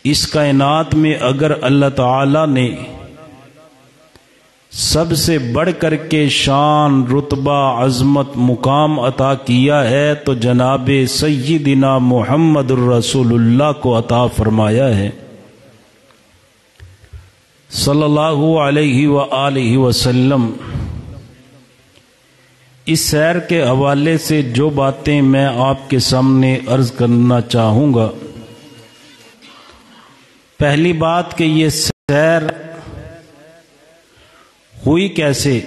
اس کائنات میں اگر اللہ تعالی نے سب سے بڑھ کر کے شان، رتبہ، عظمت، مقام عطا کیا ہے تو جناب سیدنا محمد الرسول اللہ کو عطا فرمایا ہے صلی اللہ علیہ وآلہ وسلم۔ اس سیر کے حوالے سے جو باتیں میں آپ کے سامنے عرض کرنا چاہوں گا، پہلی بات کہ یہ سیر ہوئی کیسے،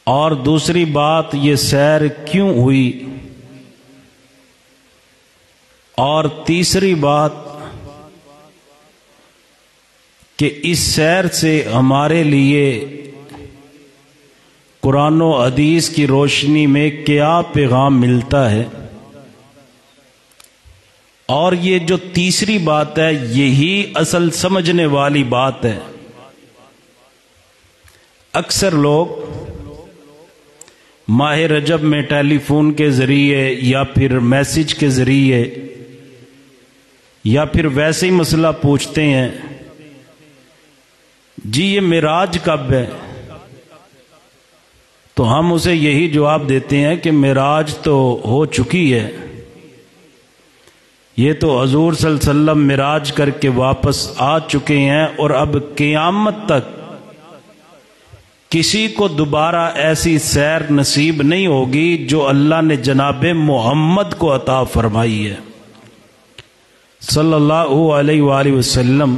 اور دوسری بات یہ سیر کیوں ہوئی، اور تیسری بات کہ اس سیر سے ہمارے لیے قرآن و حدیث کی روشنی میں کیا پیغام ملتا ہے۔ اور یہ جو تیسری بات ہے یہی اصل سمجھنے والی بات ہے۔ اکثر لوگ ماہ رجب میں ٹیلی فون کے ذریعے یا پھر میسج کے ذریعے یا پھر ویسے ہی مسئلہ پوچھتے ہیں، جی یہ معراج کب ہے؟ تو ہم اسے یہی جواب دیتے ہیں کہ معراج تو ہو چکی ہے، یہ تو حضور صلی اللہ علیہ وسلم معراج کر کے واپس آ چکے ہیں، اور اب قیامت تک کسی کو دوبارہ ایسی سیر نصیب نہیں ہوگی جو اللہ نے جناب محمد کو عطا فرمائی ہے صلی اللہ علیہ وآلہ وسلم۔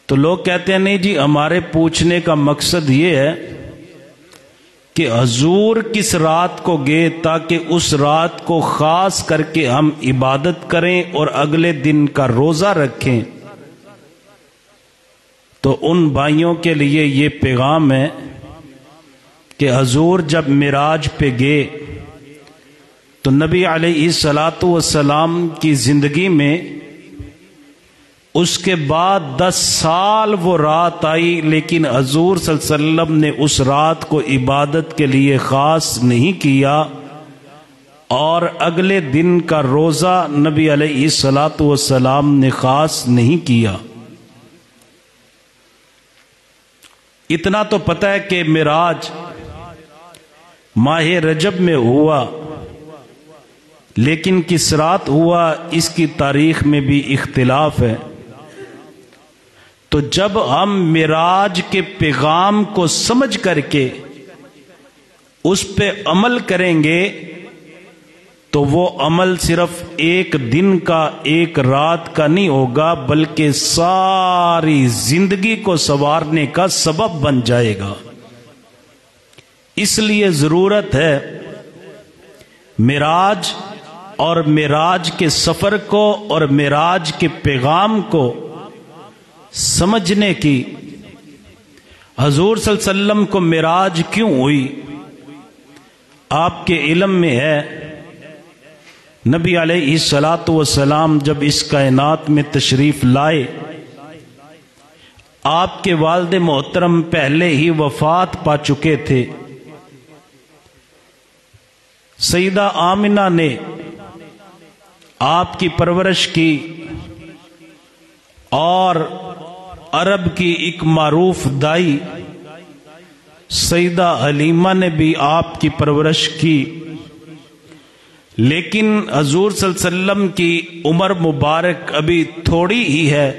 تو لوگ کہتے ہیں نہیں جی، ہمارے پوچھنے کا مقصد یہ ہے کہ حضور کس رات کو گئے تاکہ اس رات کو خاص کر کے ہم عبادت کریں اور اگلے دن کا روزہ رکھیں۔ تو ان بھائیوں کے لیے یہ پیغام ہے کہ حضور جب معراج پہ گئے تو نبی علیہ الصلوۃ والسلام کی زندگی میں اس کے بعد 10 سال وہ رات آئی، لیکن حضور صلی اللہ علیہ وسلم نے اس رات کو عبادت کے لیے خاص نہیں کیا، اور اگلے دن کا روزہ نبی علیہ الصلوۃ والسلام نے خاص نہیں کیا۔ اتنا تو پتہ ہے کہ معراج ماہ رجب میں ہوا، لیکن کس رات ہوا اس کی تاریخ میں بھی اختلاف ہے۔ تو جب ہم معراج کے پیغام کو سمجھ کر کے اس پہ عمل کریں گے تو وہ عمل صرف ایک دن کا، ایک رات کا نہیں ہوگا، بلکہ ساری زندگی کو سنوارنے کا سبب بن جائے گا۔ اس لیے ضرورت ہے معراج اور معراج کے سفر کو اور معراج کے پیغام کو سمجھنے کی۔ حضور صلی اللہ علیہ وسلم کو معراج کیوں ہوئی؟ آپ کے علم میں ہے نبی علیہ الصلوۃ والسلام جب اس کائنات میں تشریف لائے، آپ کے والد محترم پہلے ہی وفات پا چکے تھے۔ سیدہ آمنہ نے آپ کی پرورش کی، اور عرب کی ایک معروف دائی سیدہ حلیمہ نے بھی آپ کی پرورش کی، لیکن حضور صلی اللہ علیہ وسلم کی عمر مبارک ابھی تھوڑی ہی ہے،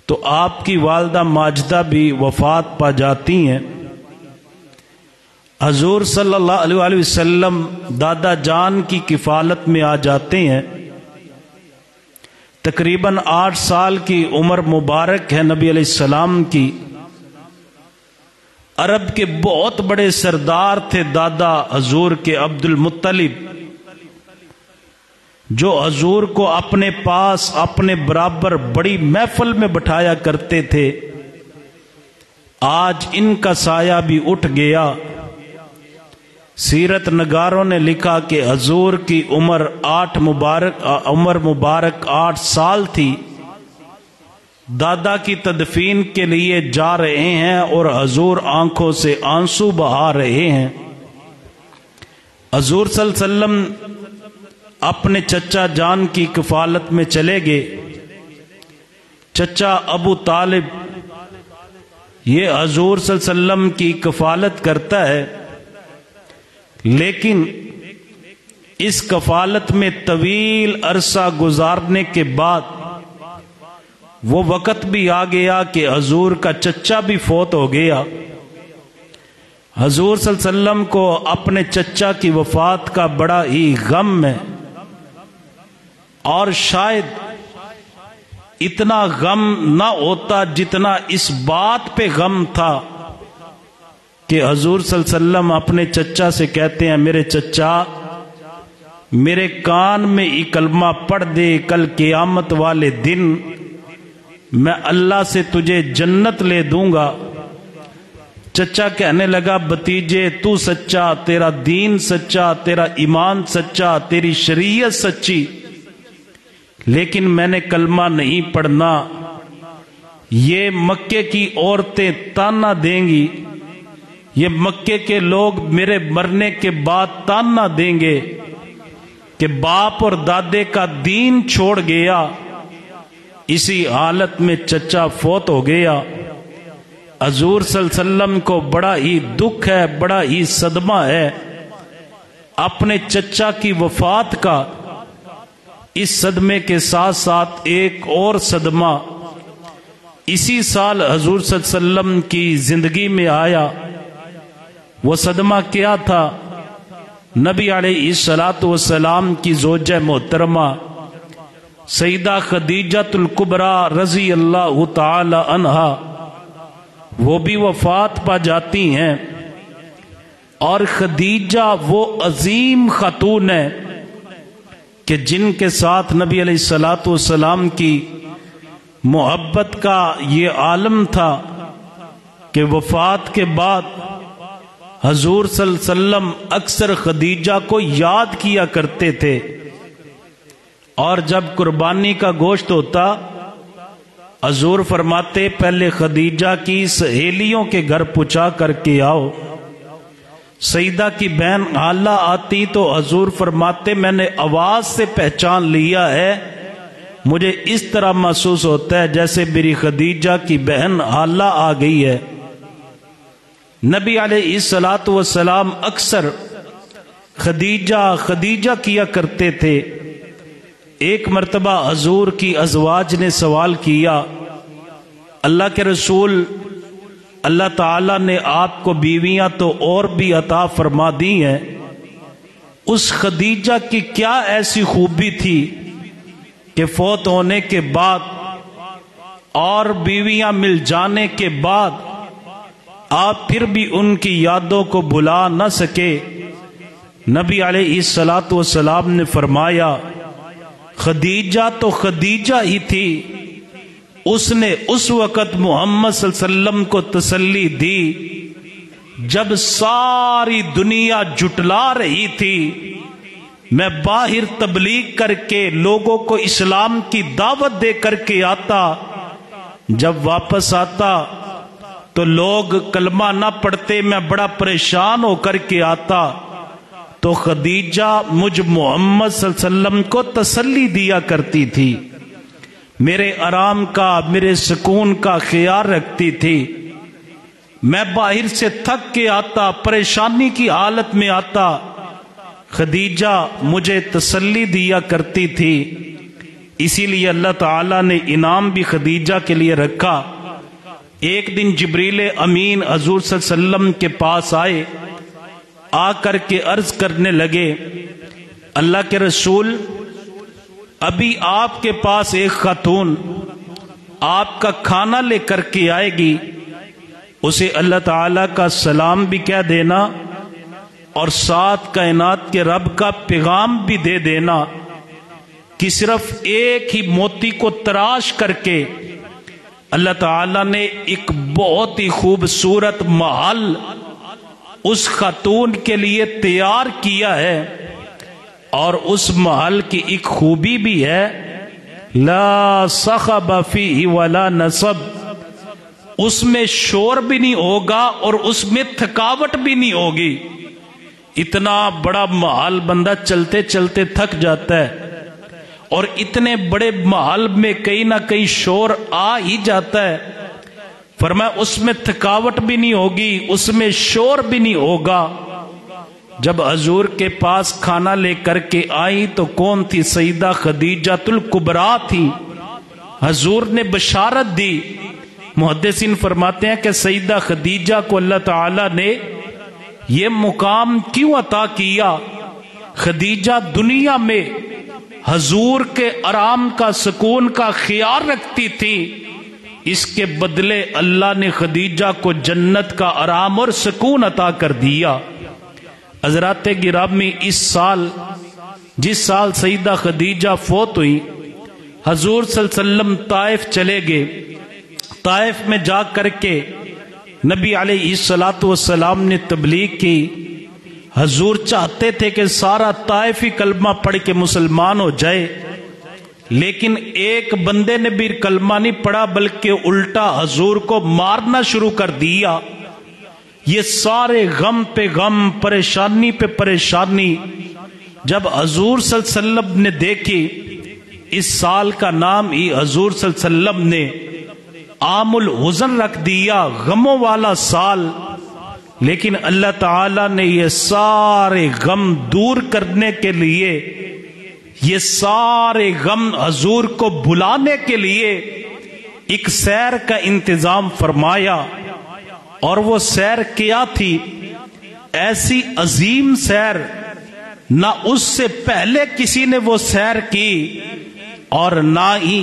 تو آپ کی والدہ ماجدہ بھی وفات پا جاتی ہیں۔ حضور صلی اللہ علیہ وسلم دادا جان کی کفالت میں آ جاتے ہیں۔ تقریباً 8 سال کی عمر مبارک ہے نبی علیہ السلام کی۔ عرب کے بہت بڑے سردار تھے دادا حضور کے، عبد المطلب، جو حضور کو اپنے پاس اپنے برابر بڑی محفل میں بٹھایا کرتے تھے۔ آج ان کا سایہ بھی اٹھ گیا۔ سیرت نگاروں نے لکھا کہ حضور کی عمر مبارک 8 سال تھی۔ دادا کی تدفین کے لیے جا رہے ہیں اور حضور آنکھوں سے آنسو بہا رہے ہیں۔ حضور صلی اللہ علیہ وسلم اپنے چچا جان کی کفالت میں چلے گئے۔ چچا ابو طالب یہ حضور صلی اللہ علیہ وسلم کی کفالت کرتا ہے، لیکن اس کفالت میں طویل عرصہ گزارنے کے بعد وہ وقت بھی آ گیا کہ حضور کا چچا بھی فوت ہو گیا۔ حضور صلی اللہ علیہ وسلم کو اپنے چچا کی وفات کا بڑا ہی غم ہے، اور شاید اتنا غم نہ ہوتا جتنا اس بات پہ غم تھا کہ حضور صلی اللہ علیہ وسلم اپنے چچا سے کہتے ہیں، میرے چچا میرے کان میں یہ کلمہ پڑھ دے، کل قیامت والے دن میں اللہ سے تجھے جنت لے دوں گا۔ چچا کہنے لگا، بھتیجے تو سچا، تیرا دین سچا، تیرا ایمان سچا، تیری شریعت سچی، لیکن میں نے کلمہ نہیں پڑھنا، یہ مکے کی عورتیں تانا دیں گی، یہ مکے کے لوگ میرے مرنے کے بعد تانا دیں گے کہ باپ اور دادے کا دین چھوڑ گیا۔ اسی حالت میں چچا فوت ہو گیا۔ حضور صلی اللہ علیہ وسلم کو بڑا ہی دکھ ہے، بڑا ہی صدمہ ہے اپنے چچا کی وفات کا۔ اس صدمے کے ساتھ ساتھ ایک اور صدمہ اسی سال حضور صلی اللہ علیہ وسلم کی زندگی میں آیا۔ وہ صدمہ کیا تھا؟ نبی علیہ السلام کی زوجہ محترمہ سیدہ خدیجہ الکبریٰ رضی اللہ تعالی عنہا وہ بھی وفات پا جاتی ہیں، اور خدیجہ وہ عظیم خاتون ہے کہ جن کے ساتھ نبی علیہ السلام کی محبت کا یہ عالم تھا کہ وفات کے بعد حضور صلی اللہ علیہ وسلم اکثر خدیجہ کو یاد کیا کرتے تھے، اور جب قربانی کا گوشت ہوتا حضور فرماتے پہلے خدیجہ کی سہیلیوں کے گھر پہنچا کر کے آؤ۔ سیدہ کی بہن حالہ آتی تو حضور فرماتے میں نے آواز سے پہچان لیا ہے، مجھے اس طرح محسوس ہوتا ہے جیسے میری خدیجہ کی بہن حالہ آ گئی ہے۔ نبی علیہ السلام اکثر خدیجہ کیا کرتے تھے۔ ایک مرتبہ حضور کی ازواج نے سوال کیا، اللہ کے رسول، اللہ تعالیٰ نے آپ کو بیویاں تو اور بھی عطا فرما دی ہیں، اس خدیجہ کی کیا ایسی خوبی تھی کہ فوت ہونے کے بعد اور بیویاں مل جانے کے بعد آپ پھر بھی ان کی یادوں کو بھلا نہ سکے؟ نبی علیہ السلام نے فرمایا، خدیجہ تو خدیجہ ہی تھی، اس نے اس وقت محمد صلی اللہ علیہ وسلم کو تسلی دی جب ساری دنیا جھٹلا رہی تھی۔ میں باہر تبلیغ کر کے لوگوں کو اسلام کی دعوت دے کر کے آتا، جب واپس آتا تو لوگ کلمہ نہ پڑھتے، میں بڑا پریشان ہو کر کے آتا تو خدیجہ مجھ محمد صلی اللہ علیہ وسلم کو تسلی دیا کرتی تھی، میرے آرام کا، میرے سکون کا خیال رکھتی تھی۔ میں باہر سے تھک کے آتا، پریشانی کی حالت میں آتا، خدیجہ مجھے تسلی دیا کرتی تھی۔ اسی لیے اللہ تعالیٰ نے انعام بھی خدیجہ کے لیے رکھا۔ ایک دن جبریل امین حضور صلی اللہ علیہ وسلم کے پاس آئے، آ کر کے عرض کرنے لگے، اللہ کے رسول، ابھی آپ کے پاس ایک خاتون آپ کا کھانا لے کر کے آئے گی، اسے اللہ تعالیٰ کا سلام بھی کہہ دینا اور ساتھ کائنات کے رب کا پیغام بھی دے دینا کہ صرف ایک ہی موتی کو تراش کر کے اللہ تعالیٰ نے ایک بہت ہی خوبصورت محل اس خاتون کے لیے تیار کیا ہے، اور اس محل کی ایک خوبی بھی ہے، لا صخب فیہ ولا نصب، اس میں شور بھی نہیں ہوگا اور اس میں تھکاوٹ بھی نہیں ہوگی۔ اتنا بڑا محل بندہ چلتے چلتے تھک جاتا ہے، اور اتنے بڑے محل میں کہیں نہ کہیں شور آ ہی جاتا ہے۔ فرمایا اس میں تھکاوٹ بھی نہیں ہوگی، اس میں شور بھی نہیں ہوگا۔ جب حضور کے پاس کھانا لے کر کے آئی تو کون تھی؟ سیدہ خدیجہ الکبریٰ تھی۔ حضور نے بشارت دی۔ محدثین فرماتے ہیں کہ سیدہ خدیجہ کو اللہ تعالی نے یہ مقام کیوں عطا کیا؟ خدیجہ دنیا میں حضور کے آرام کا، سکون کا خیال رکھتی تھی، اس کے بدلے اللہ نے خدیجہ کو جنت کا آرام اور سکون عطا کر دیا۔ حضرات گرامی، اس سال جس سال سیدہ خدیجہ فوت ہوئی، حضور صلی اللہ علیہ وسلم طائف چلے گئے۔ طائف میں جا کر کے نبی علیہ السلام نے تبلیغ کی۔ حضور چاہتے تھے کہ سارا طائفی کلمہ پڑھ کے مسلمان ہو جائے، لیکن ایک بندے نے بھی کلمہ نہیں پڑھا، بلکہ الٹا حضور کو مارنا شروع کر دیا۔ یہ سارے غم پہ غم، پریشانی پہ پریشانی جب حضور صلی اللہ علیہ وسلم نے دیکھی، اس سال کا نام ہی حضور صلی اللہ علیہ وسلم نے عام الحزن رکھ دیا، غموں والا سال۔ لیکن اللہ تعالیٰ نے یہ سارے غم دور کرنے کے لیے، یہ سارے غم حضور کو بھلانے کے لیے ایک سیر کا انتظام فرمایا۔ اور وہ سیر کیا تھی؟ ایسی عظیم سیر، نہ اس سے پہلے کسی نے وہ سیر کی، اور نہ ہی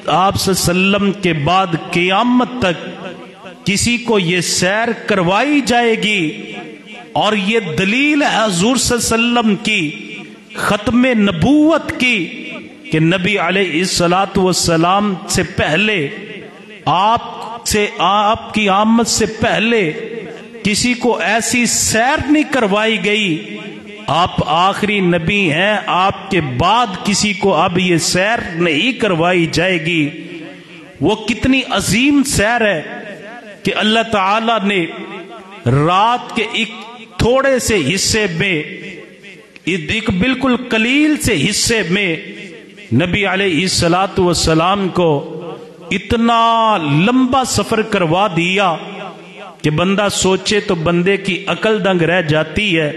آپ صلی اللہ علیہ وسلم کے بعد قیامت تک کسی کو یہ سیر کروائی جائے گی۔ اور یہ دلیل ہے حضور صلی اللہ علیہ وسلم کی ختم نبوت کی، کہ نبی علیہ السلام سے پہلے، آپ کی آمد سے پہلے کسی کو ایسی سیر نہیں کروائی گئی۔ آپ آخری نبی ہیں، آپ کے بعد کسی کو اب یہ سیر نہیں کروائی جائے گی۔ وہ کتنی عظیم سیر ہے کہ اللہ تعالی نے رات کے ایک تھوڑے سے حصے میں، ایک بالکل قلیل سے حصے میں نبی علیہ السلام کو اتنا لمبا سفر کروا دیا کہ بندہ سوچے تو بندے کی عقل دنگ رہ جاتی ہے۔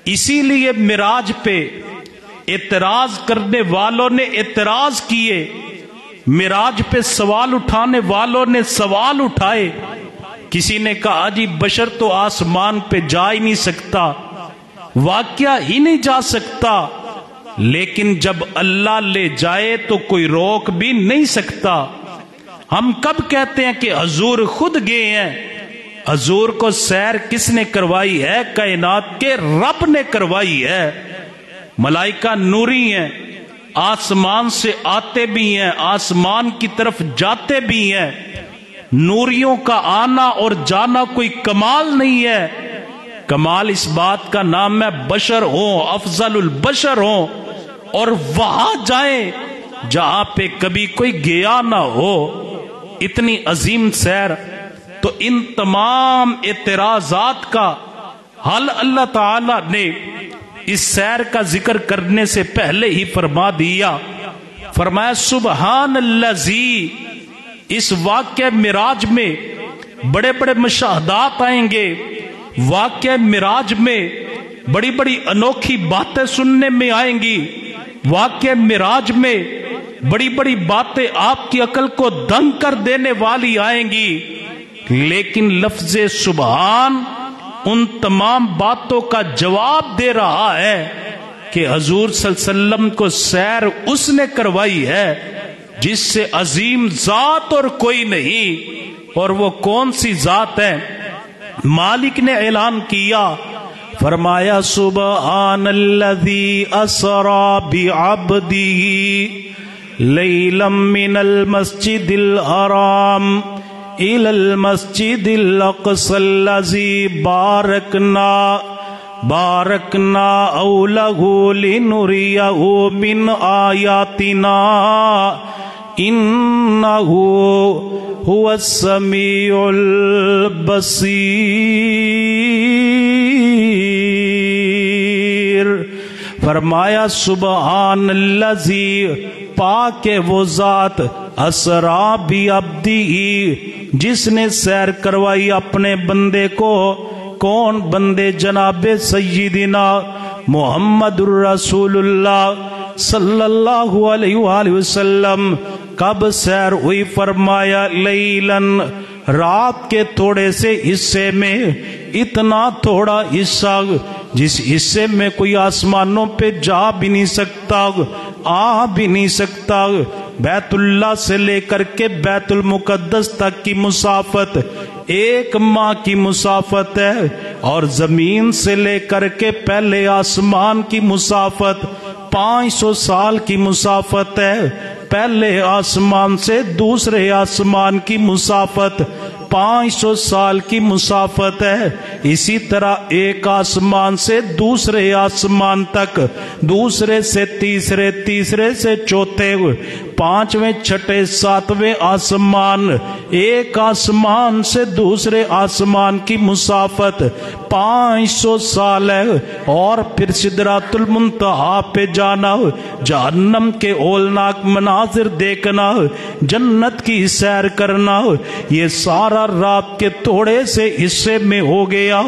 اسی لیے معراج پہ اعتراض کرنے والوں نے اعتراض کیے، معراج پہ سوال اٹھانے والوں نے سوال اٹھائے۔ کسی نے کہا جی بشر تو آسمان پہ جا ہی نہیں سکتا، واقعہ ہی نہیں جا سکتا، لیکن جب اللہ لے جائے تو کوئی روک بھی نہیں سکتا۔ ہم کب کہتے ہیں کہ حضور خود گئے ہیں؟ حضور کو سیر کس نے کروائی ہے؟ کائنات کے رب نے کروائی ہے۔ ملائکہ نوری ہیں، آسمان سے آتے بھی ہیں، آسمان کی طرف جاتے بھی ہیں۔ نوریوں کا آنا اور جانا کوئی کمال نہیں ہے، کمال اس بات کا نام ہے بشر ہوں، افضل البشر ہوں، اور وہاں جائیں جہاں پہ کبھی کوئی گیا نہ ہو۔ اتنی عظیم سیر، تو ان تمام اعتراضات کا حل اللہ تعالی نے اس سیر کا ذکر کرنے سے پہلے ہی فرما دیا۔ فرمایا سبحان الذی، اس واقعہ معراج میں بڑے بڑے مشاہدات آئیں گے، واقعہ معراج میں بڑی بڑی انوکھی باتیں سننے میں آئیں گی، واقعہ معراج میں بڑی بڑی باتیں آپ کی عقل کو دنگ کر دینے والی آئیں گی، لیکن لفظ سبحان ان تمام باتوں کا جواب دے رہا ہے کہ حضور صلی اللہ علیہ وسلم کو سیر اس نے کروائی ہے جس سے عظیم ذات اور کوئی نہیں۔ اور وہ کون سی ذات ہے؟ مالک نے اعلان کیا، فرمایا سبحان الذی اسری بعبدہ لیلا من المسجد الحرام الى المسجد الاقصى الذی بارکنا حولہ لنریہ من آیاتنا انہ هو السمیع البصیر۔ فرمایا سبحان الذی، پاک ہے وہ ذات، اسرا بعبدہ، جس نے سیر کروائی اپنے بندے کو۔ کون بندے؟ جناب سیدنا محمد الرسول اللہ صلی اللہ علیہ وآلہ وسلم۔ کب سیر ہوئی؟ فرمایا لیلن، رات کے تھوڑے سے حصے میں، اتنا تھوڑا حصہ جس حصے میں کوئی آسمانوں پہ جا بھی نہیں سکتا، آ بھی نہیں سکتا۔ بیت اللہ سے لے کر کے بیت المقدس تک کی مسافت 1 ماہ کی مسافت ہے، اور زمین سے لے کر کے پہلے آسمان کی مسافت 500 سال کی مسافت ہے۔ پہلے آسمان سے دوسرے آسمان کی مسافت 500 سال کی مسافت ہے۔ اسی طرح ایک آسمان سے دوسرے آسمان تک، دوسرے سے تیسرے، تیسرے سے چوتھے، 5ویں، 6ٹھے، 7ویں آسمان، ایک آسمان سے دوسرے آسمان کی مسافت 500 سال ہے۔ اور پھر سدرۃ المنتہا پہ جانا، جہنم کے ہولناک مناظر دیکھنا، جنت کی سیر کرنا، یہ سارا رات کے تھوڑے سے حصے میں ہو گیا۔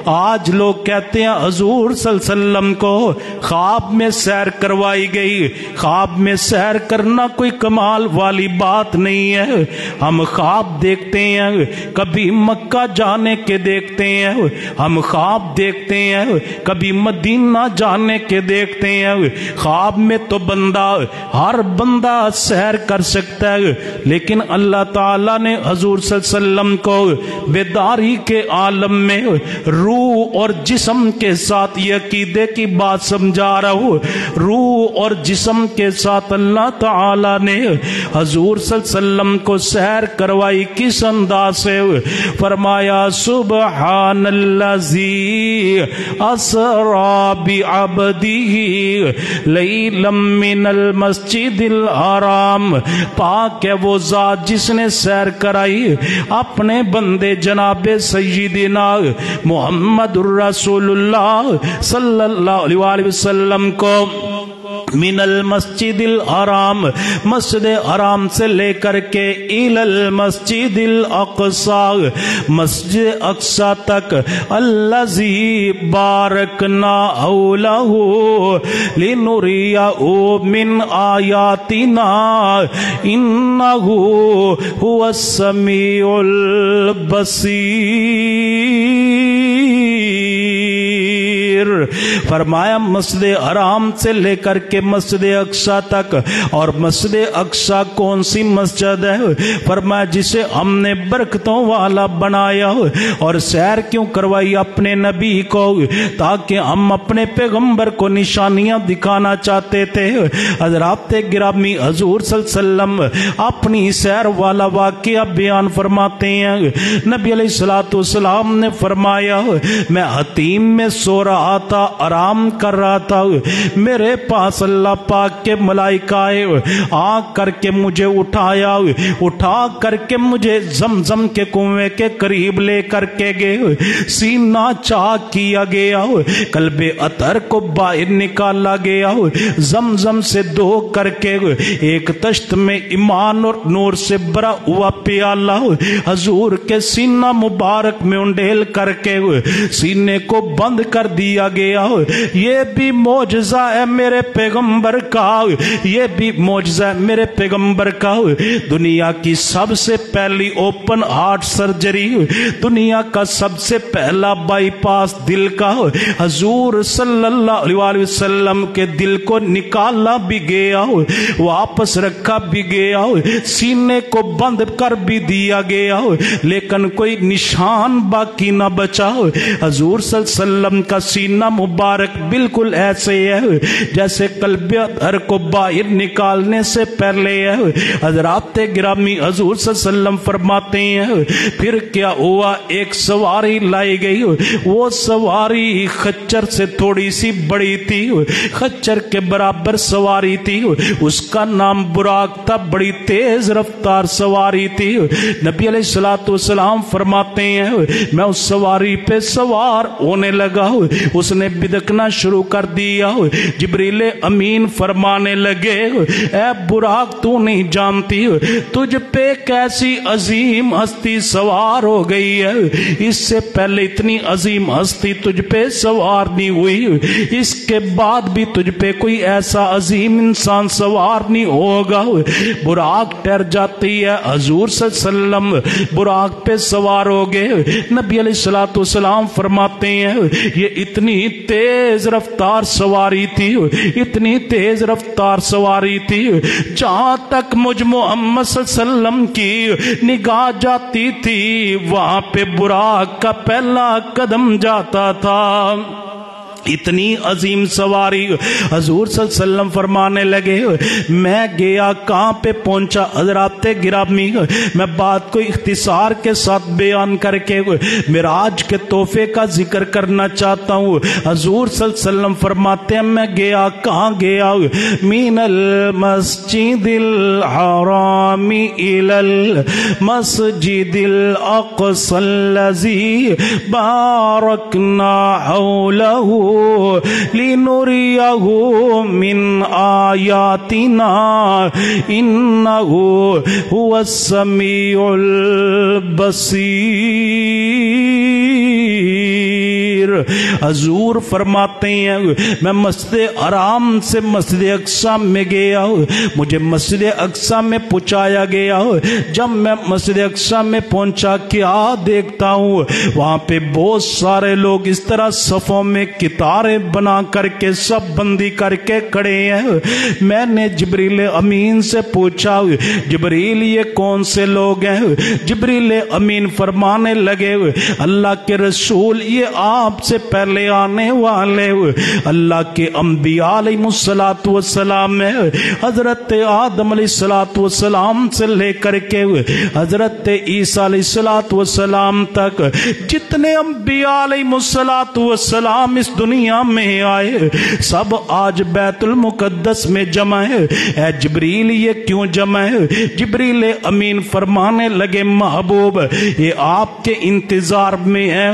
آج لوگ کہتے ہیں حضور صلی اللہ علیہ وسلم کو خواب میں سیر کروائی گئی۔ خواب میں سیر کرنا کوئی کمال والی بات نہیں ہے۔ ہم خواب دیکھتے ہیں، کبھی مکہ جانے کے دیکھتے ہیں، ہم خواب دیکھتے ہیں، کبھی مدینہ جانے کے دیکھتے ہیں۔ خواب میں تو بندہ، ہر بندہ سیر کر سکتا ہے، لیکن اللہ تعالیٰ نے حضور صلی اللہ علیہ وسلم کو بیداری کے عالم میں روح اور جسم کے ساتھ، یہ عقیدے کی بات سمجھا رہا ہوں، روح اور جسم کے ساتھ اللہ تعالیٰ نے حضور صلی اللہ علیہ وسلم کو سیر کروائی۔ کس انداز سے؟ فرمایا سبحان الذی اسرا بعبدہ لیلا من المسجد الحرام، پاک ہے وہ ذات جس نے سیر کرائی اپنے بندے جناب سیدنا محمد الرسول اللہ صلی اللہ علیہ وآلہ وسلم کو، من المسجد الحرام، مسجد حرام سے لے کر کے الی المسجد الاقصی، مسجد اقصی تک، الذی بارکنا حولہ لنریہ من آیاتنا انہ هو السمیع البصیر۔ فرمایا مسجد حرام سے لے کر کے مسجد اقصی تک، اور مسجد اقصی کون سی مسجد ہے؟ فرمایا جسے ہم نے برکتوں والا بنایا، اور سیر کیوں کروائی اپنے نبی کو؟ تاکہ ہم اپنے پیغمبر کو نشانیاں دکھانا چاہتے تھے۔ حضرات گرامی، حضور صلی اللہ علیہ وسلم اپنی سیر والا واقعہ بیان فرماتے ہیں۔ نبی علیہ الصلوۃ والسلام نے فرمایا میں حتیم میں سو رہا تھا، آرام کر رہا تھا، میرے پاس اللہ پاک کے ملائکہ آئے، آ کر کے مجھے اٹھایا، اٹھا کر کے مجھے زمزم کے کنویں کے قریب لے کر کے گئے، سینہ چاک کیا گیا، قلب اطہر کو باہر نکالا گیا، زمزم سے دھو کر کے ایک تشت میں ایمان اور نور سے بھرا ہوا پیالہ حضور کے سینہ مبارک میں انڈیل کر کے سینے کو بند کر دیا گیا۔ یہ بھی معجزہ ہے میرے پیغمبر کا، یہ بھی معجزہ ہے میرے پیغمبر کا۔ دنیا کی سب سے پہلی اوپن ہارٹ سرجری، دنیا کا سب سے پہلا بائی پاس دل کا، حضور صلی اللہ علیہ وسلم کے دل کو نکالا بھی گیا، واپس رکھا بھی گیا، سینے کو بند کر بھی دیا گیا، لیکن کوئی نشان باقی نہ بچا۔ حضور صلی اللہ علیہ وسلم کا سینہ مبارک بالکل ایسے ہے جیسے قلب اطہر کو باہر نکالنے سے پہلے ہے۔ حضرات گرامی، حضور صلی اللہ علیہ وسلم فرماتے ہیں پھر کیا ہوا، ایک سواری لائی گئی، وہ سواری خچر سے تھوڑی سی بڑی تھی، خچر کے برابر سواری تھی، اس کا نام براق تھا، بڑی تیز رفتار سواری تھی۔ نبی علیہ الصلوۃ والسلام فرماتے ہیں میں اس سواری پہ سوار ہونے لگا، اس نے بدکنا شروع کر دیا۔ جبریل امین فرمانے لگے اے براق تو نہیں جانتی تجھ پہ کیسی عظیم ہستی سوار ہو گئی ہے، اس سے پہلے اتنی عظیم ہستی تجھ پہ سوار نہیں ہوئی، اس کے بعد بھی تجھ پہ کوئی ایسا عظیم انسان سوار نہیں ہوگا۔ براق ٹر جاتی ہے، حضور صلی اللہ علیہ وسلم براق پہ سوار ہو گئے۔ نبی علیہ الصلوۃ والسلام فرماتے ہیں یہ اتنی تیز رفتار سواری تھی، اتنی تیز رفتار سواری تھی، جہاں تک مجھ محمد صلی اللہ علیہ وسلم کی نگاہ جاتی تھی وہاں پہ براق کا پہلا قدم جاتا تھا۔ اتنی عظیم سواری۔ حضور صلی اللہ علیہ وسلم فرمانے لگے میں گیا کہاں پہ پہنچا؟ حضرات گرامی میں بات کو اختصار کے ساتھ بیان کر کے معراج کے تحفے کا ذکر کرنا چاہتا ہوں۔ حضور صلی اللہ علیہ وسلم فرماتے ہیں میں گیا کہاں گیا؟ من المسجد الحرام الى المسجد الاقصى الذي باركنا حوله لنريه من آیاتنا انه هو السمیع البصیر۔ حضور فرماتے ہیں میں مسجد حرام سے مسجد اقصی میں گیا، مجھے مسجد اقصی میں پہنچایا گیا۔ جب میں مسجد اقصی میں پہنچا کیا دیکھتا ہوں وہاں پہ بہت سارے لوگ اس طرح صفوں میں کتاریں بنا کر کے سب بندی کر کے کھڑے ہیں۔ میں نے جبریل امین سے پوچھا جبریل یہ کون سے لوگ ہیں؟ جبریل امین فرمانے لگے اللہ کے رسول یہ آپ سے پہلے آنے والے اللہ کے انبیاء علیہ الصلوۃ والسلام ہیں۔ حضرت آدم علیہ الصلوۃ والسلام سے لے کر کے حضرت عیسیٰ علیہ الصلوۃ والسلام تک جتنے انبیاء علیہ الصلوۃ والسلام اس دنیا میں آئے سب آج بیت المقدس میں جمع ہے۔ اے جبریل یہ کیوں جمع ہے؟ جبریل امین فرمانے لگے محبوب یہ آپ کے انتظار میں ہے۔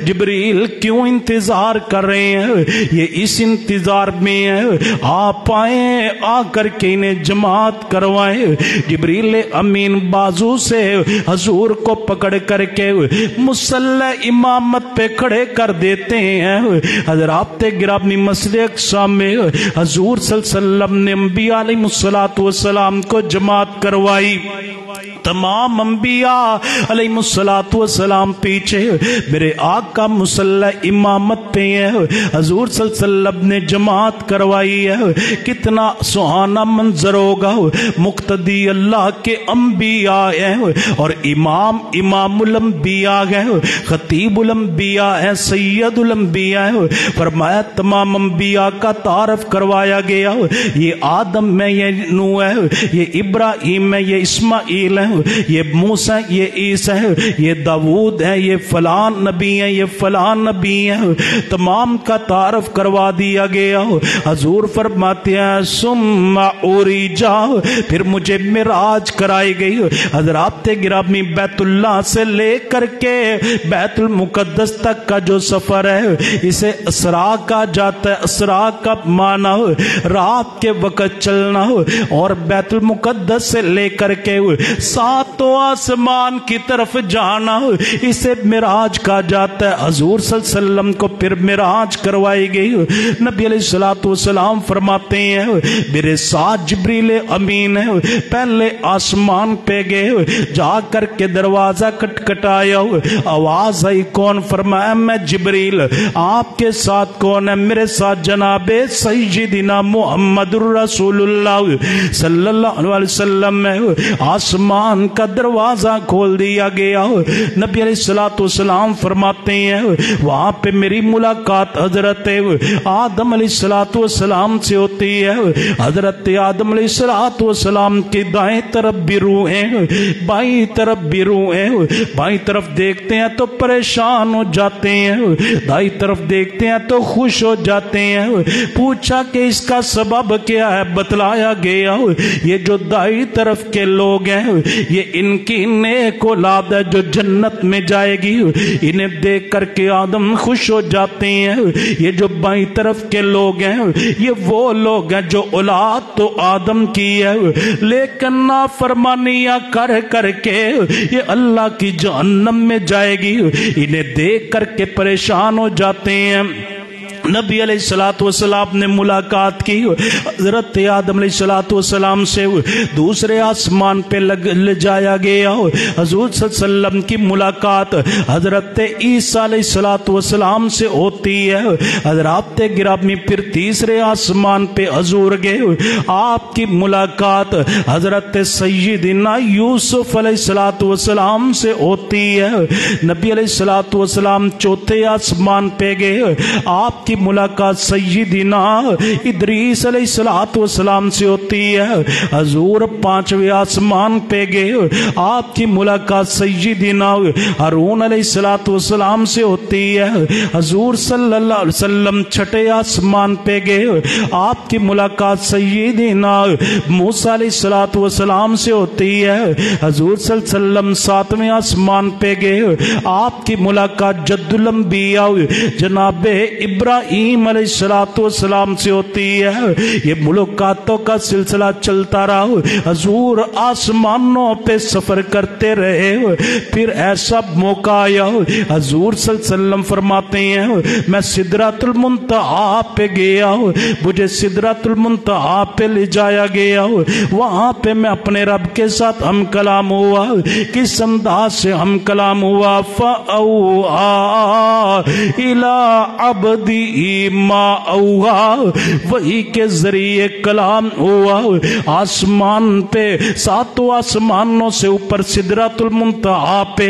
جبریل کیوں انتظار کر رہے ہیں؟ یہ اس انتظار میں ہے آپ آئیں آ کر کے انہیں جماعت کروائیں۔ جبریل امین بازو سے حضور کو پکڑ کر کے مصلی امامت پہ کھڑے کر دیتے ہیں۔ حضرات گرامی مسجد اقصی میں حضور صلی اللہ علیہ وسلم نے انبیاء علیہ الصلوۃ والسلام کو جماعت کروائی۔ تمام انبیاء علیہ الصلوۃ والسلام پیچھے میرے آقا مصلی امامت پہ ہیں۔ حضور صلی اللہ علیہ وسلم نے جماعت کروائی ہے۔ کتنا سہانا منظر ہوگا، مقتدی اللہ کے انبیاء ہیں اور امام الانبیاء ہیں، خطیب الانبیاء ہیں، سید الانبیاء ہیں۔ فرمایا تمام انبیاء کا تعارف کروایا گیا، یہ آدم میں، یہ نوح ہے، یہ ابراہیم ہے، یہ اسماعیل ہے، یہ موسیٰ، یہ عیسیٰ ہے، یہ داؤد ہے، یہ فلان نبی ہے، یہ فلان نبی ہے۔ تمام کا تعارف کروا دیا گیا۔ حضور فرماتے ہیں ثم عرج، پھر مجھے معراج کرائی گئی۔ حضرات گرامی بیت اللہ سے لے کر کے بیت المقدس تک کا جو سفر ہے اسے اسراء کہا جاتا ہے۔ اسراء کا معنی رات کے وقت چلنا اور بیت المقدس سے لے کر کے ساتوں آسمان کی طرف جانا، اسے معراج کہا جاتا ہے۔ حضور صلی اللہ علیہ وسلم کو پھر معراج کروائی گئی۔ نبی علیہ الصلوۃ والسلام فرماتے ہیں میرے ساتھ جبریل امین ہے، پہلے آسمان پہ گئے، جا کر کے دروازہ کٹکھٹایا، آواز آئی کون؟ فرمایا میں جبریل۔ آپ کے ساتھ کون ہے؟ میرے ساتھ جناب سیدنا محمد الرسول اللہ صلی اللہ علیہ وسلم ہے۔ آسمان کا دروازہ کھول دیا گیا۔ نبی علیہ الصلوۃ والسلام فرماتے ہیں وہاں پہ میری ملاقات حضرت آدم علیہ الصلوۃ والسلام سے ہوتی ہے۔ حضرت آدم علیہ الصلوۃ والسلام کی دائیں طرف بھی روح ہیں، بائیں طرف بھی روح ہیں۔ بائیں طرف دیکھتے ہیں تو پریشان ہو جاتے ہیں، دائیں طرف دیکھتے ہیں تو خوش ہو جاتے ہیں۔ پوچھا کہ اس کا سبب کیا ہے؟ بتلایا گیا یہ جو دائیں طرف کے لوگ ہیں یہ ان کی نیک اولاد ہے جو جنت میں جائے گی، انہیں دیکھ کر کے آدم خوش ہو جاتے ہیں۔ یہ جو بائیں طرف کے لوگ ہیں یہ وہ لوگ ہیں جو اولاد تو آدم کی ہے لیکن نافرمانیاں کر کر کے یہ اللہ کی جہنم میں جائے گی، انہیں دیکھ کر کے پریشان ہو جاتے ہیں۔ نبی علیہ الصلوۃ والسلام نے ملاقات کی حضرت آدم علیہ الصلوۃ والسلام سے، دوسرے آسمان پہ لے جایا گیا۔ حضور صلی اللہ علیہ وسلم کی ملاقات حضرت عیسیٰ علیہ الصلوۃ والسلام سے ہوتی ہے۔ حضرات گرامی پھر تیسرے آسمان پہ حضور گئے، آپ کی ملاقات حضرت سیدنا یوسف علیہ الصلوۃ والسلام سے ہوتی ہے۔ نبی علیہ الصلوۃ والسلام چوتھے آسمان پہ گئے، آپ کی ملاقات سیدنا ادریس علیہ الصلوۃ والسلام سے ہوتی ہے۔ حضور پانچویں آسمان پہ گئے، آپ کی ملاقات سیدنا ہارون علیہ الصلوۃ والسلام سے ہوتی ہے۔ حضور صلی اللہ علیہ وسلم چھٹے آسمان پہ گئے، آپ کی ملاقات سیدنا موسیٰ علیہ الصلوۃ والسلام سے ہوتی ہے۔ حضور صلی اللہ علیہ وسلم ساتویں آسمان پہ گئے، آپ کی ملاقات جد الانبیاء جناب ابراہیم علیہ السلام سے ہوتی ہے۔ یہ ملاقاتوں کا سلسلہ چلتا رہا، حضور آسمانوں پہ سفر کرتے رہے، پھر ایسا موقع آیا، حضور صلی اللہ علیہ وسلم فرماتے ہیں میں سدرۃ المنتہا پہ گیا، مجھے سدرۃ المنتہا پہ لے جایا گیا، وہاں پہ میں اپنے رب کے ساتھ ہم کلام ہوا۔ کس انداز سے ہم کلام ہوا؟ فَأَوْحَا إِلَىٰ عَبْدِهِ مَا أَوْحَا، وہی کے ذریعے کلام ہوا۔ آسمان پہ ساتوں آسمانوں سے اوپر سدرۃ المنتہا پہ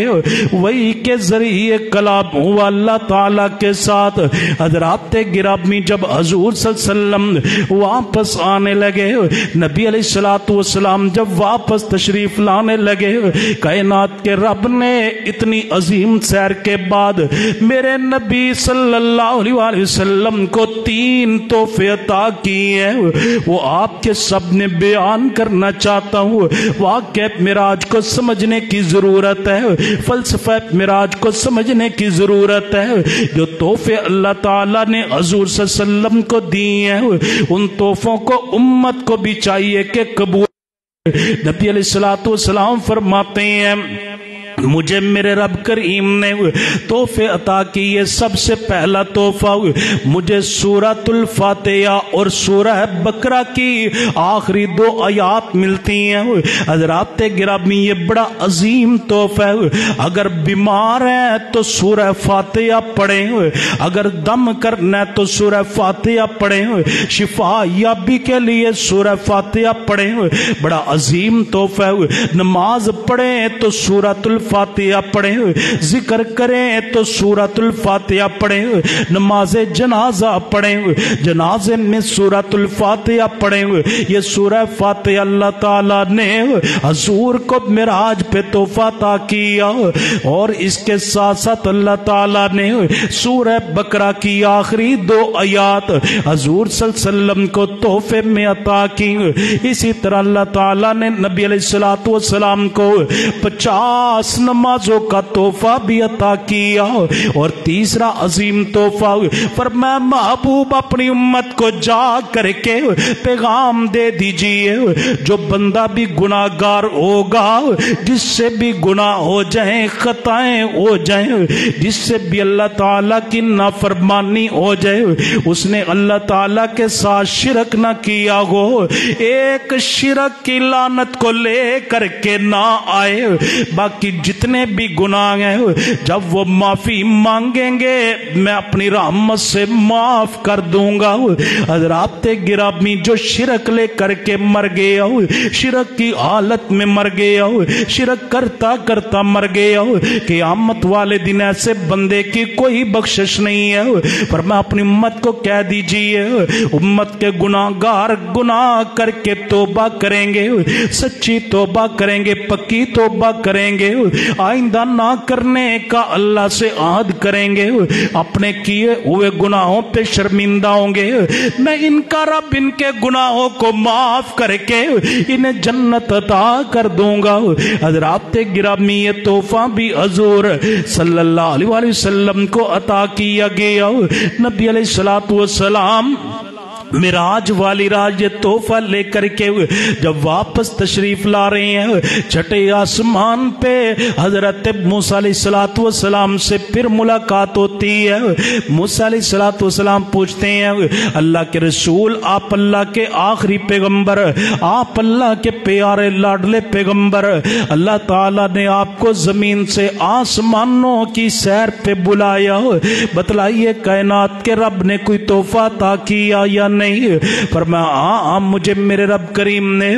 وہی کے ذریعے کلام ہوا اللہ تعالیٰ کے ساتھ۔ حضرات گرامی جب حضور صلی اللہ علیہ وسلم واپس آنے لگے، نبی علیہ الصلوۃ والسلام جب واپس تشریف لانے لگے، کائنات کے رب نے اتنی عظیم سیر کے بعد میرے نبی صلی اللہ علیہ وسلم کو 3 تحفے عطا کیے ہیں، وہ آپ کے سب نے بیان کرنا چاہتا ہوں۔ واقعہ معراج کو سمجھنے کی ضرورت ہے، فلسفہ معراج کو سمجھنے کی ضرورت ہے۔ جو تحفے اللہ تعالیٰ نے حضور صلی اللہ علیہ وسلم کو دیے ہیں ان تحفوں کو امت کو بھی چاہیے کہ قبول۔ نبی علیہ الصلوۃ والسلام فرماتے ہیں مجھے میرے رب کریم نے تحفے عطا کیے، سب سے پہلا تحفہ مجھے سورۃ الفاتحہ اور سورہ بقرہ کی آخری 2 آیات ملتی ہیں۔ حضرات گرامی یہ بڑا عظیم تحفہ ہے۔ اگر بیمار ہیں تو سورہ فاتحہ پڑھیں، اگر دم کرنا ہے تو سورہ فاتحہ پڑھیں، شفا یابی کے لیے سورہ فاتحہ پڑھیں، بڑا عظیم تحفہ ہے۔ نماز پڑھیں تو سورۃ الفاتحہ پڑھیں، ذکر کریں تو سورۃ الفاتحہ پڑھیں، نماز جنازہ پڑھیں، جنازے میں سورۃ الفاتحہ پڑھیں۔ یہ سورہ فاتحہ اللہ تعالیٰ نے حضور کو معراج پہ تحفہ عطا کیا، اور اس کے ساتھ ساتھ اللہ تعالیٰ نے سورہ بقرہ کی آخری 2 آیات حضور صلی اللہ علیہ وسلم کو تحفے میں عطا کی۔ اسی طرح اللہ تعالیٰ نے نبی علیہ الصلوۃ والسلام کو 50 نمازوں کا تحفہ بھی عطا کیا، اور تیسرا عظیم تحفہ فرمایا محبوب اپنی امت کو جا کر کے پیغام دے دیجئے، جو بندہ بھی گناہگار ہوگا، جس سے بھی گناہ ہو جائیں، خطائیں ہو جائیں، جس سے بھی اللہ تعالیٰ کی نافرمانی ہو جائے، اس نے اللہ تعالیٰ کے ساتھ شرک نہ کیا ہو، ایک شرک کی لعنت کو لے کر کے نہ آئے، باقی جتنے بھی گناہ ہیں جب وہ معافی مانگیں گے میں اپنی رحمت سے معاف کر دوں گا۔ حضرات گرامی جو شرک لے کر کے مر گیا، شرک کی حالت میں مر گیا، شرک کرتا کرتا مر گیا، قیامت والے دن ایسے بندے کی کوئی بخشش نہیں ہے۔ پر میں اپنی امت کو کہہ دیجئے، امت کے گناہگار گناہ کر کے توبہ کریں گے، سچی توبہ کریں گے، پکی توبہ کریں گے، آئندہ نہ کرنے کا اللہ سے عہد کریں گے، اپنے کیے ہوئے گناہوں پہ شرمندہ ہوں گے، میں ان کا رب ان کے گناہوں کو معاف کر کے انہیں جنت عطا کر دوں گا۔ حضرات گرامی، یہ تحفہ بھی حضور صلی اللہ علیہ وسلم کو عطا کیا گیا۔ نبی علیہ الصلوۃ والسلام معراج والی رات یہ تحفہ لے کر کے جب واپس تشریف لا رہے ہیں، چھٹے آسمان پہ حضرت موسیٰ علیہ الصلوۃ والسلام سے پھر ملاقات ہوتی ہے۔ موسیٰ علیہ الصلوۃ والسلام پوچھتے ہیں، اللہ کے رسول، آپ اللہ کے آخری پیغمبر، آپ اللہ کے پیارے لاڈلے پیغمبر، اللہ تعالیٰ نے آپ کو زمین سے آسمانوں کی سیر پہ بلایا، بتلائیے کائنات کے رب نے کوئی تحفہ عطا کیا یا نہیں؟ فرمایا ہاں، مجھے میرے رب کریم نے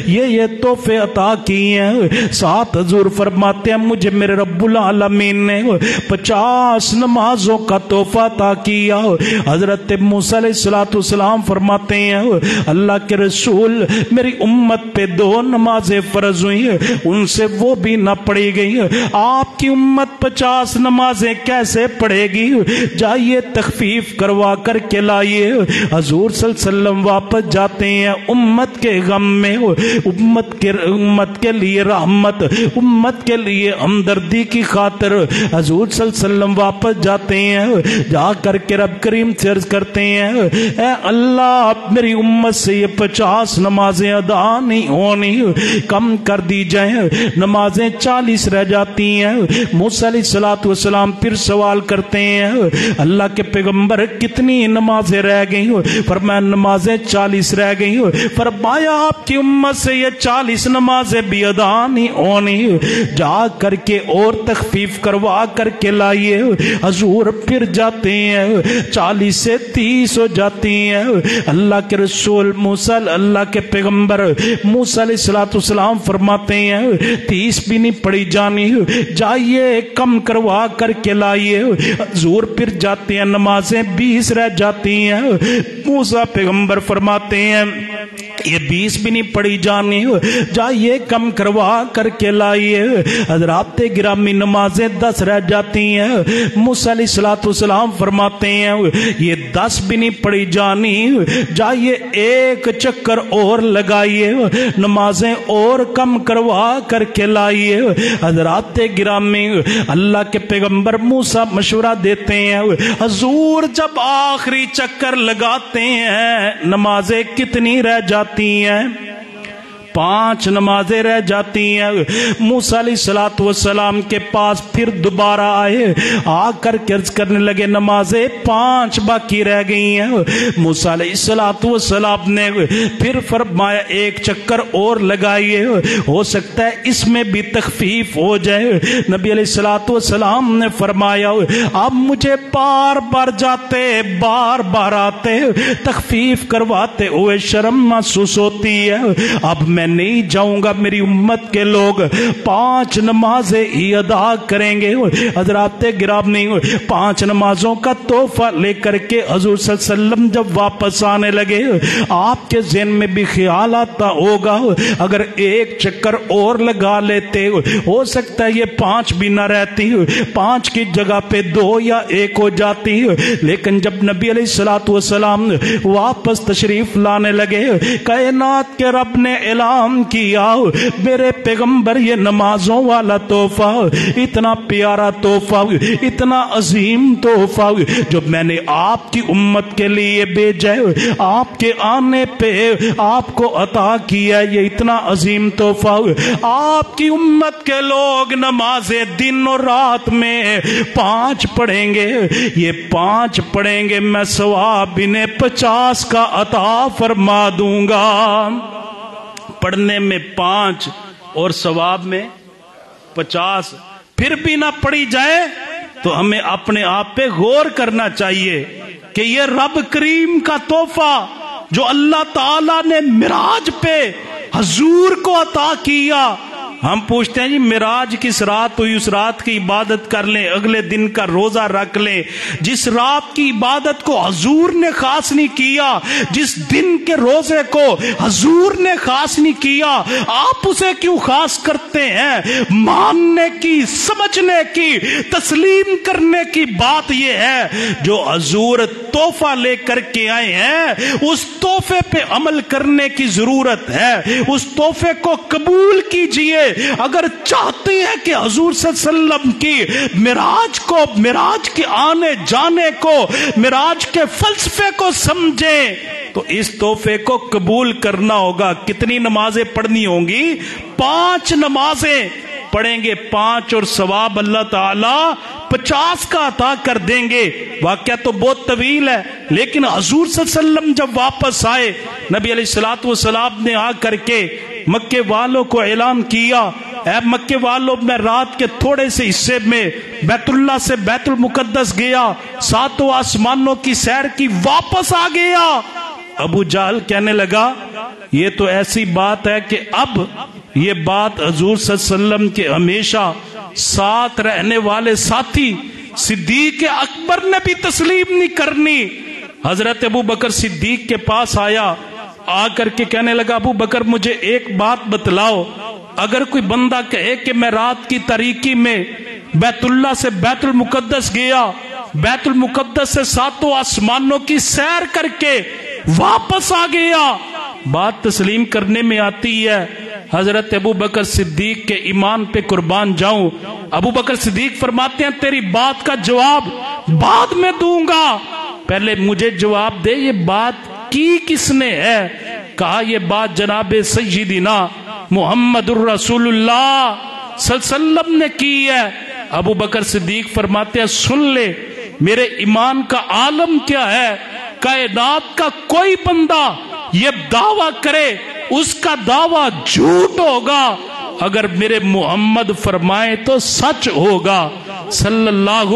یہ تحفے عطا کیے ہیں۔ ساتھ حضور فرماتے ہیں مجھے میرے رب العالمین نے 50 نمازوں کا تحفہ عطا کیا۔ حضرت موسیٰ علیہ السلام فرماتے ہیں اللہ کے رسول، میری امت پہ 2 نمازیں فرض ہوئی، ان سے وہ بھی نہ پڑھی گئی، آپ کی امت 50 نمازیں کیسے پڑھے گی؟ جائیے تخفیف کروا کر کے لائیے۔ حضور صلی اللہ علیہ وسلم واپس جاتے ہیں امت کے غم میں، امت کے لیے رحمت، امت کے لیے ہمدردی کی خاطر حضور صلی اللہ علیہ وسلم واپس جاتے ہیں۔ جا کر کے رب کریم سے عرض کرتے ہیں اے اللہ، میری امت سے یہ 50 نمازیں ادا نہیں ہونی، کم کر دی جائیں، نمازیں 40 رہ جاتی ہیں۔ موسیٰ علیہ السلام پھر سوال کرتے ہیں اللہ کے پیغمبر کتنی نمازیں رہ گئی؟ فرمایا نمازیں 40 رہ گئی۔ فرمایا آپ کی امت سے یہ 40 نمازیں بھی ادا نہیں ہونی، جا کر کے اور تخفیف کروا کر کے لائیے۔ حضور پھر جاتے ہیں، 40 سے 30 ہو جاتی ہیں۔ اللہ کے رسول موسیٰ، اللہ کے پیغمبر موسیٰ علیہ السلام فرماتے ہیں 30 بھی نہیں پڑھی جانی، جائیے کم کروا کر کے لائیے۔ حضور پھر جاتے ہیں، نمازیں 20 رہ جاتی ہیں۔ موسیٰ پیغمبر فرماتے ہیں یہ 20 بھی نہیں پڑھی جانی، جائیے کم کروا کر کے لائیے۔ حضرات گرامی، نمازیں 10 رہ جاتی ہیں۔ موسیٰ علیہ السلام فرماتے ہیں یہ 10 بھی نہیں پڑھی جانی، جائیے ایک چکر اور لگائیے، نمازیں اور کم کروا کر کے لائیے۔ حضرات گرامی، اللہ کے پیغمبر موسیٰ مشورہ دیتے ہیں حضور جب آخری چکر لگاتے ہیں نمازیں کتنی رہ جاتی ہیں؟ 5 نمازیں رہ جاتی ہیں۔ موسیٰ علیہ السلام کے پاس پھر دوبارہ آئے، آ کر عرض کرنے لگے نمازیں 5 باقی رہ گئی ہیں۔ موسیٰ علیہ السلام نے پھر فرمایا ایک چکر اور لگائیے، ہو سکتا ہے اس میں بھی تخفیف ہو جائے۔ نبی علیہ السلام نے فرمایا اب مجھے بار بار جاتے بار بار آتے تخفیف کرواتے ہوئے شرم محسوس ہوتی ہے، اب میں نہیں جاؤں گا، میری امت کے لوگ 5 نمازیں ہی ادا کریں گے۔ حضرات گرامی، 5 نمازوں کا تحفہ لے کر کے حضور صلی اللہ علیہ وسلم جب واپس آنے لگے، آپ کے ذہن میں بھی خیال آتا ہوگا اگر ایک چکر اور لگا لیتے ہو سکتا ہے یہ 5 بھی نہ رہتی، 5 کی جگہ پہ 2 یا 1 ہو جاتی۔ لیکن جب نبی علیہ السلام واپس تشریف لانے لگے، کائنات کے رب نے اعلان کیا میرے پیغمبر یہ نمازوں والا تحفہ، اتنا پیارا تحفہ، اتنا عظیم تحفہ جو میں نے آپ کی امت کے لیے بھیجا ہے، آپ کے آنے پہ آپ کو عطا کیا ہے، یہ اتنا عظیم تحفہ۔ آپ کی امت کے لوگ نمازیں دن اور رات میں 5 پڑھیں گے، یہ 5 پڑھیں گے، میں ثواب انہیں 50 کا عطا فرما دوں گا۔ پڑھنے میں 5 اور ثواب میں 50، پھر بھی نہ پڑھی جائے تو ہمیں اپنے آپ پہ غور کرنا چاہیے کہ یہ رب کریم کا تحفہ جو اللہ تعالیٰ نے معراج پہ حضور کو عطا کیا، ہم پوچھتے ہیں جی معراج کس رات ہوئی، اس رات کی عبادت کر لیں، اگلے دن کا روزہ رکھ لیں۔ جس رات کی عبادت کو حضور نے خاص نہیں کیا، جس دن کے روزے کو حضور نے خاص نہیں کیا، آپ اسے کیوں خاص کرتے ہیں؟ ماننے کی، سمجھنے کی، تسلیم کرنے کی بات یہ ہے جو حضور تحفہ لے کر کے آئے ہیں اس تحفے پہ عمل کرنے کی ضرورت ہے۔ اس تحفے کو قبول کیجئے اگر چاہتے ہیں کہ حضور صلی اللہ علیہ وسلم کی معراج کو، معراج کے آنے جانے کو، معراج کے فلسفے کو سمجھیں تو اس تحفے کو قبول کرنا ہوگا۔ کتنی نمازیں پڑھنی ہوں گی؟ 5 نمازیں پڑھیں گے، 5 اور ثواب اللہ تعالی 50 کا عطا کر دیں گے۔ واقعہ تو بہت طویل ہے، لیکن حضور صلی اللہ علیہ وسلم جب واپس آئے، نبی علیہ الصلوۃ والسلام نے آ کر کے مکے والوں کو اعلان کیا، اے مکے والوں، میں رات کے تھوڑے سے حصے میں بیت اللہ سے بیت المقدس گیا، 7 آسمانوں کی سیر کی، واپس آ گیا۔ ابو جہل کہنے لگا یہ تو ایسی بات ہے کہ اب یہ بات حضور صلی اللہ علیہ وسلم کے ہمیشہ ساتھ رہنے والے ساتھی صدیق اکبر نے بھی تسلیم نہیں کرنی۔ حضرت ابو بکر صدیق کے پاس آیا، آ کر کے کہنے لگا ابو بکر مجھے ایک بات بتلاؤ، اگر کوئی بندہ کہے کہ میں رات کی تاریکی میں بیت اللہ سے بیت المقدس گیا، بیت المقدس سے 7 آسمانوں کی سیر کر کے واپس آ گیا، بات تسلیم کرنے میں آتی ہے۔ حضرت ابو بکر صدیق کے ایمان پہ قربان جاؤں، ابو بکر صدیق فرماتے ہیں تیری بات کا جواب بعد میں دوں گا، پہلے مجھے جواب دے یہ بات کی کس نے ہے؟ کہا یہ بات جناب سیدنا محمد الرسول اللہ صلی اللہ علیہ وسلم نے کی ہے۔ ابو بکر صدیق فرماتے ہیں سن لے میرے ایمان کا عالم کیا ہے، کائنات کا کوئی بندہ یہ دعویٰ کرے اس کا دعویٰ جھوٹ ہوگا، اگر میرے محمد فرمائے تو سچ ہوگا صلی اللہ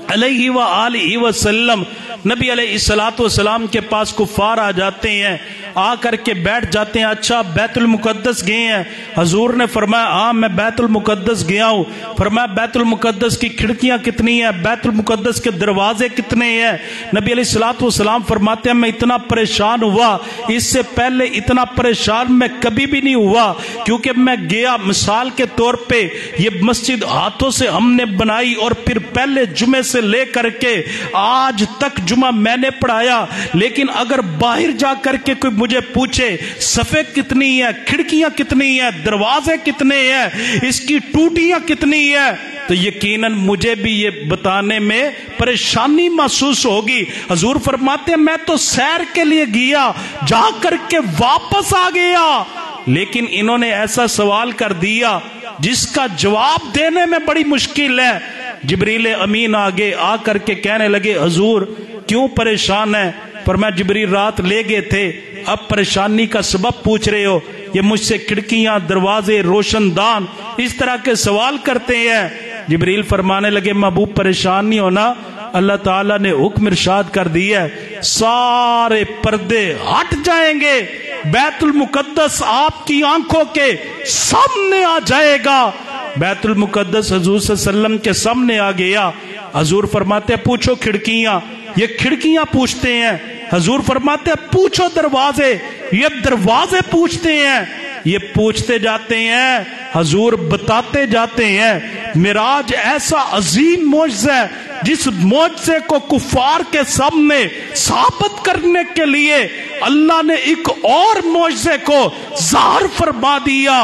علیہ وآلہ وسلم۔ نبی علیہ الصلوۃ والسلام کے پاس کفار آ جاتے ہیں، آ کر کے بیٹھ جاتے ہیں، اچھا بیت المقدس گئے ہیں؟ حضور نے فرمایا ہاں میں بیت المقدس گیا ہوں۔ فرمایا بیت المقدس کی کھڑکیاں کتنی ہیں، بیت المقدس کے دروازے کتنے ہیں؟ نبی علیہ الصلوۃ والسلام فرماتے ہیں میں اتنا پریشان ہوا، اس سے پہلے اتنا پریشان میں کبھی بھی نہیں ہوا، کیونکہ میں گیا مثال کے طور پہ یہ مسجد ہاتھوں سے ہم نے بنائی اور پھر پہلے جمعے سے لے کر کے آج تک جمعہ میں نے پڑھایا، لیکن اگر باہر جا کر کے کوئی مجھے پوچھے صفیں کتنی ہیں، کھڑکیاں کتنی ہیں، دروازے کتنے ہیں، اس کی ٹوٹیاں کتنی ہیں، تو یقیناً مجھے بھی یہ بتانے میں پریشانی محسوس ہوگی۔ حضور فرماتے ہیں میں تو سیر کے لیے گیا، جا کر کے واپس آ گیا، لیکن انہوں نے ایسا سوال کر دیا جس کا جواب دینے میں بڑی مشکل ہے۔ جبریل امین آگے آ کر کے کہنے لگے حضور کیوں پریشان ہے؟ فرمایا جبریل رات لے گئے تھے، اب پریشانی کا سبب پوچھ رہے ہو؟ یہ مجھ سے کھڑکیاں، دروازے، روشن دان اس طرح کے سوال کرتے ہیں۔ جبریل فرمانے لگے محبوب پریشان نہیں ہونا، اللہ تعالیٰ نے حکم ارشاد کر دیا ہے سارے پردے ہٹ جائیں گے، بیت المقدس آپ کی آنکھوں کے سامنے آ جائے گا۔ بیت المقدس حضور صلی اللہ علیہ وسلم کے سامنے آ گیا۔ حضور فرماتے ہیں پوچھو کھڑکیاں، یہ کھڑکیاں پوچھتے ہیں۔ حضور فرماتے ہیں پوچھو دروازے، یہ دروازے پوچھتے ہیں۔ یہ پوچھتے جاتے ہیں، حضور بتاتے جاتے ہیں۔ معراج ایسا عظیم معجزہ ہے جس معجزے کو کفار کے سامنے ثابت کرنے کے لیے اللہ نے ایک اور معجزے کو ظاہر فرما دیا۔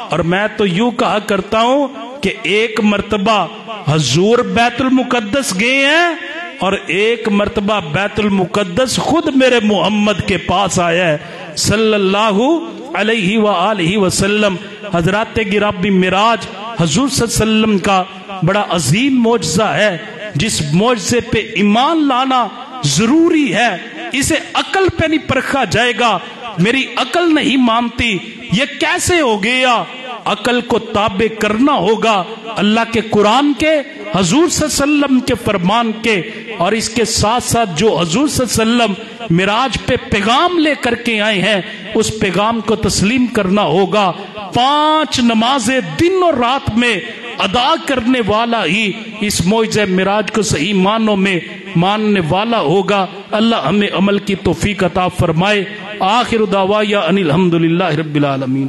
اور میں تو یوں کہا کرتا ہوں کہ ایک مرتبہ حضور بیت المقدس گئے ہیں اور ایک مرتبہ بیت المقدس خود میرے محمد کے پاس آیا ہے صلی اللہ علیہ وآلہ وسلم۔ حضرات گرامی معراج حضور صلی اللہ علیہ وسلم کا بڑا عظیم معجزہ ہے جس معجزے پہ ایمان لانا ضروری ہے، اسے عقل پہ نہیں پرکھا جائے گا۔ میری عقل نہیں مانتی یہ کیسے ہو گیا، عقل کو تابع کرنا ہوگا اللہ کے قرآن کے، حضور صلی اللہ علیہ وسلم کے فرمان کے۔ اور اس کے ساتھ ساتھ جو حضور صلی اللہ علیہ وسلم معراج پہ پیغام لے کر کے آئے ہیں اس پیغام کو تسلیم کرنا ہوگا. 5 نمازیں دن اور رات میں ادا کرنے والا ہی اس معجزہ معراج کو صحیح معنوں میں ماننے والا ہوگا. اللہ ہمیں عمل کی توفیق عطا فرمائے. آخر دعوایا ان الحمدللہ رب العالمین.